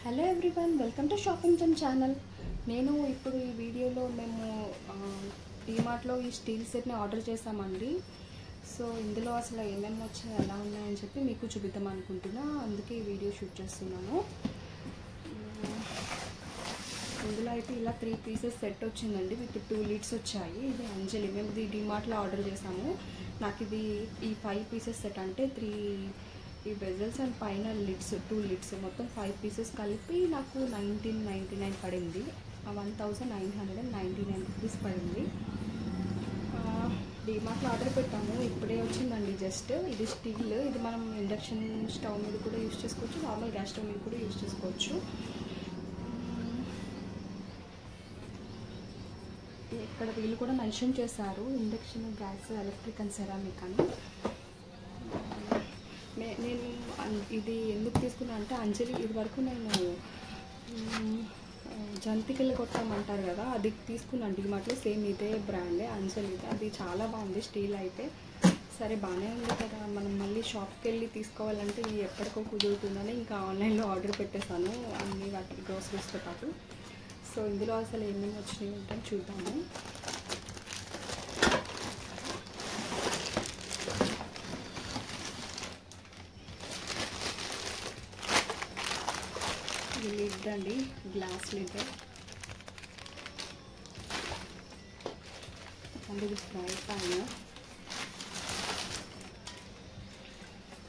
Hello everyone, welcome to shopping Jammu channel. నేను ఇప్పుడు ఈ వీడియోలో మేము డీమార్ట్లో ఈ స్టీల్ సెట్ని ఆర్డర్ చేసామండి. సో ఇందులో అసలు ఏమేమి వచ్చాయి, ఎలా ఉన్నాయని చెప్పి మీకు చూపిద్దాం అనుకుంటున్నా. అందుకే ఈ వీడియో షూట్ చేస్తున్నాను. ఇందులో అయితే ఇలా 3 పీసెస్ సెట్ వచ్చిందండి. విత్ 2 లిడ్స్ వచ్చాయి. ఇది అంజలి, మేము ఇది డీమార్ట్లో ఆర్డర్ చేసాము. నాకు ఇది ఈ 5 పీసెస్ సెట్ అంటే 3 ఈ బెజల్స్ అండ్ పైన లిడ్స్ 2 లిడ్స్ మొత్తం 5 పీసెస్ కలిపి నాకు 1999 పడింది. 1999 రూపీస్ పడింది. డీమార్ట్లో ఆర్డర్ పెట్టాము, ఇప్పుడే వచ్చిందండి. జస్ట్ ఇది స్టీల్, ఇది మనం ఇండక్షన్ స్టవ్ మీద కూడా యూజ్ చేసుకోవచ్చు, నార్మల్ గ్యాస్ స్టవ్ మీద కూడా యూజ్ చేసుకోవచ్చు. ఇక్కడ వీళ్ళు కూడా మెన్షన్ చేశారు induction, gas, electric and ceramic అని. నేను ఇది ఎందుకు తీసుకున్నా అంటే అంజలి ఇది వరకు నేను జంతికలు కొట్టామంటారు కదా, అది తీసుకున్నాను డీమార్ట్లో. సేమ్ ఇదే బ్రాండే అంజలి, అది చాలా బాగుంది. స్టీల్ అయితే సరే బాగానే ఉంది కదా, మనం మళ్ళీ షాప్కి వెళ్ళి తీసుకోవాలంటే ఎప్పటికో కుదురుతుందని ఇంకా ఆన్లైన్లో ఆర్డర్ పెట్టేశాను అన్ని వాటి గ్రోసరీస్తో పాటు. సో ఇందులో అసలు ఏమేమి వచ్చినాయి ఉంటాయి చూద్దాము. ఇది లిడ్ అండి, గ్లాస్ లిడ్ అండ్ ఇది ఫ్రై పాన్.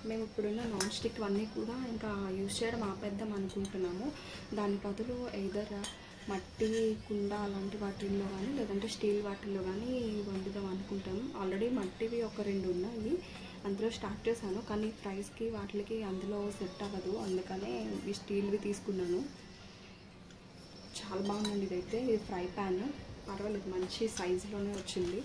మేము ఇప్పుడున్న నాన్ స్టిక్ అన్నీ కూడా ఇంకా యూజ్ చేయడం ఆపేద్దాం అనుకుంటున్నాము. దాని బదులు ఎయిదర్ మట్టి కుండ అలాంటి వాటిల్లో కానీ లేదంటే స్టీల్ వాటిల్లో కానీ వండుదాం అనుకుంటాము. ఆల్రెడీ మట్టివి ఒక 2 ఉన్నాయి, అందులో స్టార్ట్ చేశాను. కానీ ప్రైస్కి వాటికి అందులో సెట్ అవ్వదు, అందుకనే ఈ స్టీల్వి తీసుకున్నాను. చాలా బాగుందండి ఇదైతే. ఇది ఫ్రై ప్యాన్, పర్వాలేదు, మంచి సైజులోనే వచ్చింది.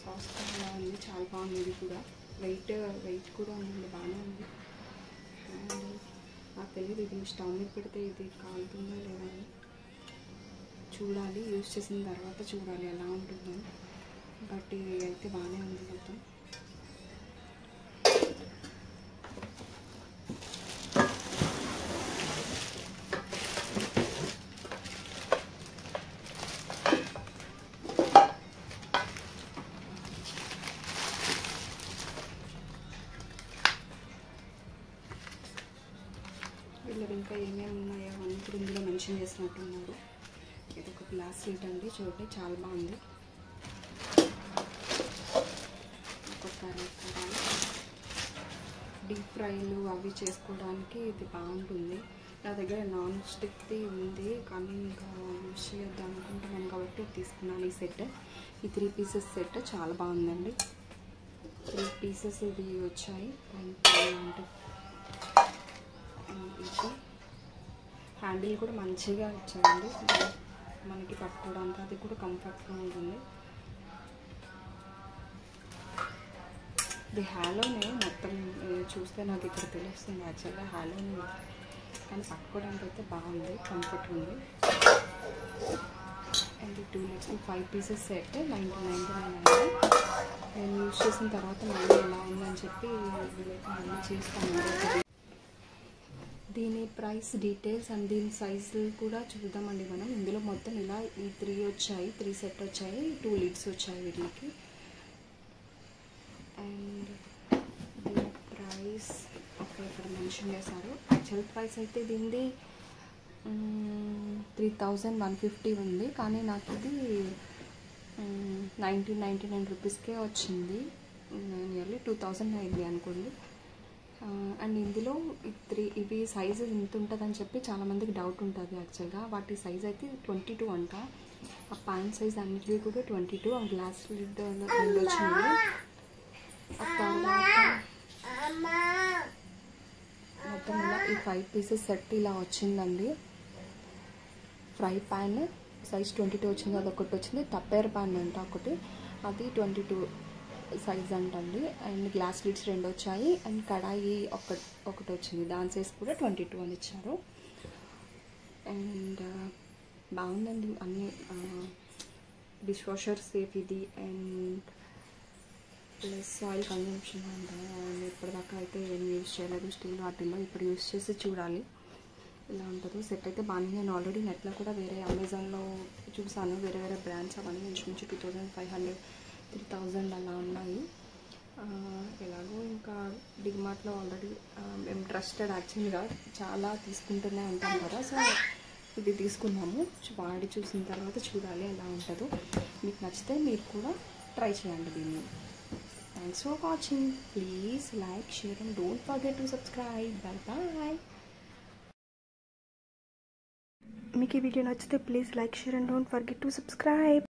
సాస్ కూడా ఉంది, చాలా బాగుంది. ఇది కూడా వెయిట్ కూడా ఉంది, బాగానే ఉంది. అండ్ నాకు తెలియదు ఇది స్టవ్ మీద పెడితే ఇది కాలుతుందో లేదా అని చూడాలి, యూజ్ చేసిన తర్వాత చూడాలి ఎలా ఉంటుందో. బట్ ఇది అయితే బాగానే ఉంది మొత్తం. వీళ్ళు ఇంకా ఏమేమి ఉన్నాయో అని ఇప్పుడు ఇందులో మెన్షన్ చేసినట్టున్నారు. ఇది ఒక గ్లాస్ లిడ్ అండి, చూడండి చాలా బాగుంది. ఒక డీప్ ఫ్రైలు అవి చేసుకోవడానికి ఇది బాగుంటుంది. నా దగ్గర నాన్ స్టిక్ది ఉంది, కానీ ఇంకా యూజ్ చేద్దాం అనుకుంటున్నాను కాబట్టి తీసుకున్నాను ఈ సెట్. ఈ 3 పీసెస్ సెట్ చాలా బాగుందండి. 3 పీసెస్ ఇవి వచ్చాయి. అంటే ఇది హ్యాండిల్ కూడా మంచిగా ఇచ్చాయండి, మనకి పట్టుకోవడానికి అది కూడా కంఫర్ట్గా ఉంటుంది. ఇది హ్యాలోనే మొత్తం చూస్తే నాకు ఇక్కడ తెలుస్తుంది యాక్చువల్గా హ్యాలోనే, కానీ పట్టుకోవడానికి అయితే బాగుంది, కంఫర్ట్ ఉంది. అండ్ 2 లిడ్స్ 5 పీసెస్ సెట్ 1999 అండి. నేను యూజ్ చేసిన తర్వాత మళ్ళీ ఎలా ఉందని చెప్పి వీలైతే మళ్ళీ చేస్తాను. దీని ప్రైస్ డీటెయిల్స్ అండ్ దీని సైజు కూడా చూద్దామండి మనం. ఇందులో మొత్తం ఇలా ఈ 3 వచ్చాయి, 3 సెట్ వచ్చాయి, 2 లిడ్స్ వచ్చాయి వీటికి. అండ్ దీని ప్రైస్ ఇక్కడ మెన్షన్ చేశారు. యాక్చువల్ ప్రైస్ అయితే దీనిది 3150 ఉంది, కానీ నాకు ఇది 1999 రూపీస్కే వచ్చింది. నియర్లీ 2000 అయింది అనుకోండి. అండ్ ఇందులో ఇవి సైజు ఇంత ఉంటుందని చెప్పి చాలామందికి డౌట్ ఉంటుంది. యాక్చువల్గా వాటి సైజ్ అయితే 22 అంట. ఆ ప్యాంట్ సైజ్ అన్నిటివి కూడా 22. ఆ గ్లాస్ లిడ్ 2 వచ్చింది. మొత్తం ఇలా ఈ 5 పీసెస్ సెట్ ఇలా వచ్చిందండి. ఫ్రై ప్యాన్ సైజ్ 22 వచ్చింది, అదొకటి వచ్చింది. టప్పేర్ ప్యాన్ అంట ఒకటి, అది 22 సైజ్ అంటండి. అండ్ గ్లాస్ లిడ్స్ 2 వచ్చాయి. అండ్ కడాయి ఒకటి వచ్చింది, దాని సైజ్ కూడా 22 అని ఇచ్చారు. అండ్ బాగుందండి. అన్నీ డిష్ వాషర్ సేఫ్ ఇది, అండ్ ప్లస్ ఆయిల్ కన్జంప్షన్ అంటే, అండ్ ఇప్పటిదాకా అయితే ఏం యూజ్ చేయలేదు స్టీల్ వాటిల్లో. ఇప్పుడు యూజ్ చేసి చూడాలి ఇలా ఉంటుందో. సెట్ అయితే బాగానే. నేను ఆల్రెడీ నెట్లో కూడా వేరే అమెజాన్లో చూసాను, వేరే వేరే బ్రాండ్స్ అవన్నీ ఇంచుమించు 2500 3000 అలా ఉన్నాయి. ఎలాగో ఇంకా డిమార్ట్లో ఆల్రెడీ మేము ట్రస్టెడ్ యాక్చువల్గా చాలా తీసుకుంటూనే ఉంటాం కదా, సో ఇది తీసుకున్నాము. వాడి చూసిన తర్వాత చూడాలి ఎలా ఉంటుందో. మీకు నచ్చితే మీరు కూడా ట్రై చేయండి దీన్ని. Thanks for watching. Please like, share and don't forget to subscribe. Bye bye. మీకు ఈ వీడియో నచ్చితే please like, share and don't forget to subscribe.